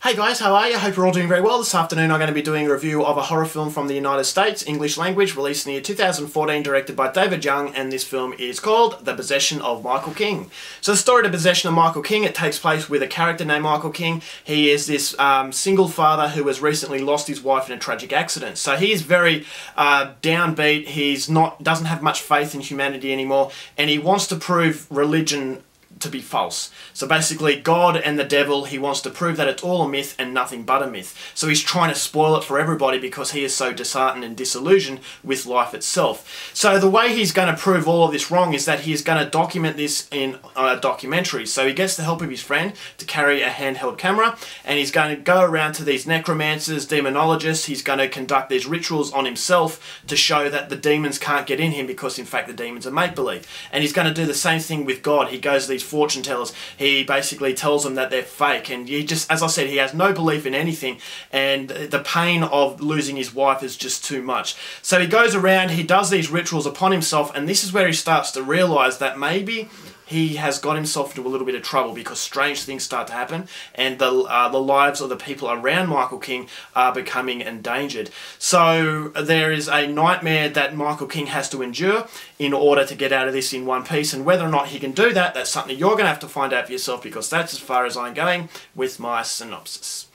Hey guys, how are you? Hope you're all doing very well. This afternoon I'm going to be doing a review of a horror film from the United States, English language, released in the year 2014, directed by David Young, and this film is called The Possession of Michael King. So the story of The Possession of Michael King, it takes place with a character named Michael King. He is this single father who has recently lost his wife in a tragic accident. So he is very downbeat, doesn't have much faith in humanity anymore, and he wants to prove religion to be false. So basically God and the devil, he wants to prove that it's all a myth and nothing but a myth. So he's trying to spoil it for everybody because he is so disheartened and disillusioned with life itself. So the way he's going to prove all of this wrong is that he's going to document this in a documentary. So he gets the help of his friend to carry a handheld camera, and he's going to go around to these necromancers, demonologists. He's going to conduct these rituals on himself to show that the demons can't get in him because in fact the demons are make-believe. And he's going to do the same thing with God. He goes to these fortune tellers. He basically tells them that they're fake, and he just, as I said, he has no belief in anything, and the pain of losing his wife is just too much. So he goes around, he does these rituals upon himself, and this is where he starts to realize that maybe he has got himself into a little bit of trouble because strange things start to happen, and the lives of the people around Michael King are becoming endangered. So there is a nightmare that Michael King has to endure in order to get out of this in one piece, and whether or not he can do that, that's something you're going to have to find out for yourself, because that's as far as I'm going with my synopsis.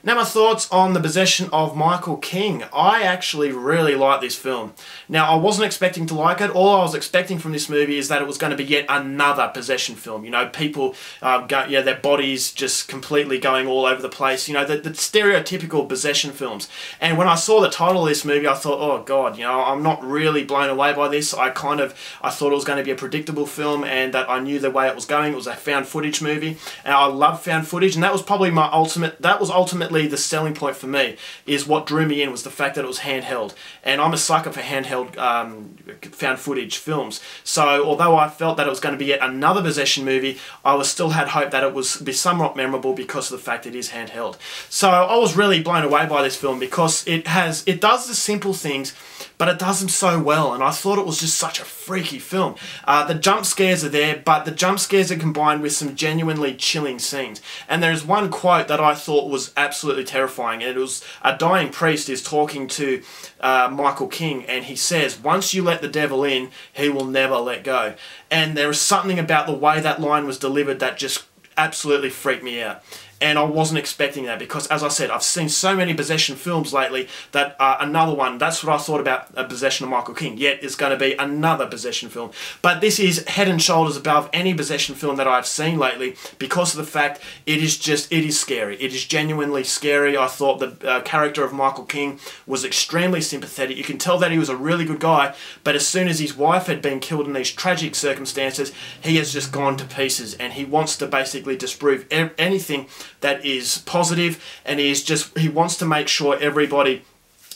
Now my thoughts on The Possession of Michael King. I actually really like this film. Now I wasn't expecting to like it. All I was expecting from this movie is that it was going to be yet another possession film. You know, people, their bodies just completely going all over the place. You know, the stereotypical possession films. And when I saw the title of this movie, I thought, oh God, you know, I'm not really blown away by this. I thought it was going to be a predictable film, and that I knew the way it was going. It was a found footage movie, and I love found footage, and that was probably ultimately the selling point for me. Is what drew me in was the fact that it was handheld, and I'm a sucker for handheld found footage films. So although I felt that it was going to be yet another possession movie, I still had hope that it would be somewhat memorable because of the fact it is handheld. So I was really blown away by this film because it does the simple things, but it does them so well, and I thought it was just such a freaky film. The jump scares are there, but the jump scares are combined with some genuinely chilling scenes. And there's one quote that I thought was absolutely terrifying, and it was a dying priest is talking to Michael King, and he says, "Once you let the devil in, he will never let go." And there was something about the way that line was delivered that just absolutely freaked me out. And I wasn't expecting that because, as I said, I've seen so many possession films lately that another one, that's what I thought about A Possession of Michael King, yet it's going to be another possession film. But this is head and shoulders above any possession film that I've seen lately because of the fact it is scary. It is genuinely scary. I thought the character of Michael King was extremely sympathetic. You can tell that he was a really good guy, but as soon as his wife had been killed in these tragic circumstances, he has just gone to pieces, and he wants to basically disprove anything that is positive, and he wants to make sure everybody,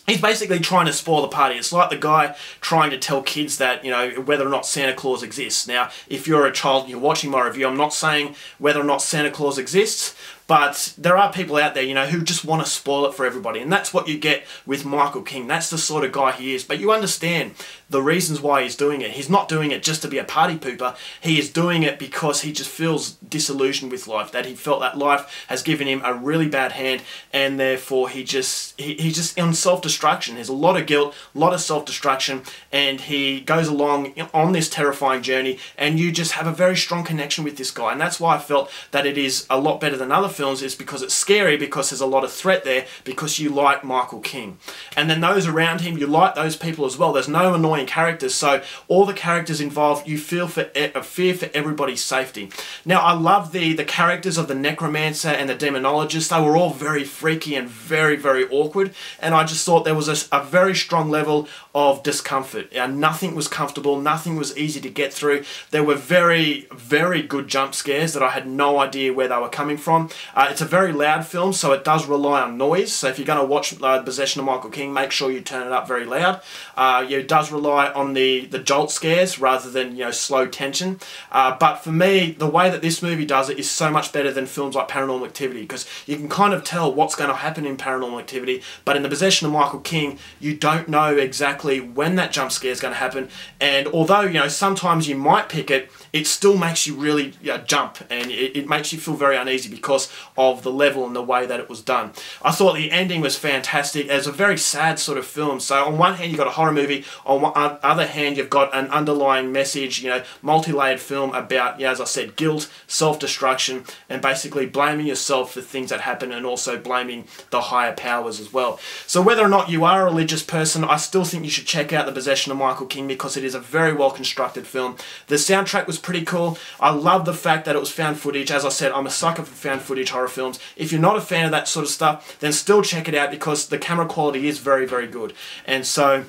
he's basically trying to spoil the party. It's like the guy trying to tell kids that, you know, whether or not Santa Claus exists. Now, if you're a child and you're watching my review, I'm not saying whether or not Santa Claus exists, but there are people out there, you know, who just want to spoil it for everybody. And that's what you get with Michael King. That's the sort of guy he is. But you understand the reasons why he's doing it. He's not doing it just to be a party pooper. He is doing it because he just feels disillusioned with life. That he felt that life has given him a really bad hand, and therefore he's just on self-destruction. There's a lot of guilt, a lot of self-destruction, and he goes along on this terrifying journey, and you just have a very strong connection with this guy. And that's why I felt that it is a lot better than other films, is because it's scary, because there's a lot of threat there, because you like Michael King. And then those around him, you like those people as well. There's no annoying characters, so all the characters involved, you feel a fear for everybody's safety. Now, I love the characters of the necromancer and the demonologist. They were all very freaky and very, very awkward, and I just thought there was a very strong level of discomfort. Nothing was comfortable, nothing was easy to get through. There were very, very good jump scares that I had no idea where they were coming from. It's a very loud film, so it does rely on noise. So if you're going to watch The Possession of Michael King, make sure you turn it up very loud. It does rely on the jolt scares rather than, you know, slow tension. But for me, the way that this movie does it is so much better than films like Paranormal Activity, because you can kind of tell what's going to happen in Paranormal Activity, but in The Possession of Michael King, you don't know exactly when that jump scare is going to happen. And although, you know, sometimes you might pick it, it still makes you really jump, and it makes you feel very uneasy because of the level and the way that it was done. I thought the ending was fantastic. It's a very sad sort of film. So on one hand, you've got a horror movie. On the other hand, you've got an underlying message, multi-layered film about, as I said, guilt, self-destruction, and basically blaming yourself for things that happen, and also blaming the higher powers as well. So whether or not you are a religious person, I still think you should check out The Possession of Michael King, because it is a very well constructed film. The soundtrack was pretty cool. I love the fact that it was found footage. As I said, I'm a sucker for found footage horror films. If you're not a fan of that sort of stuff, then still check it out, because the camera quality is very, very good. And so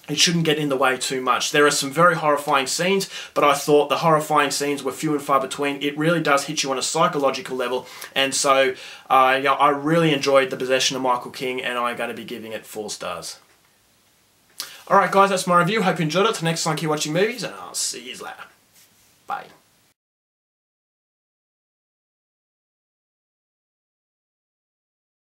it shouldn't get in the way too much. There are some very horrifying scenes, but I thought the horrifying scenes were few and far between. It really does hit you on a psychological level, and so I really enjoyed The Possession of Michael King, and I'm going to be giving it 4 stars. Alright guys, that's my review. Hope you enjoyed it. Till next time, keep watching movies, and I'll see you later. Bye.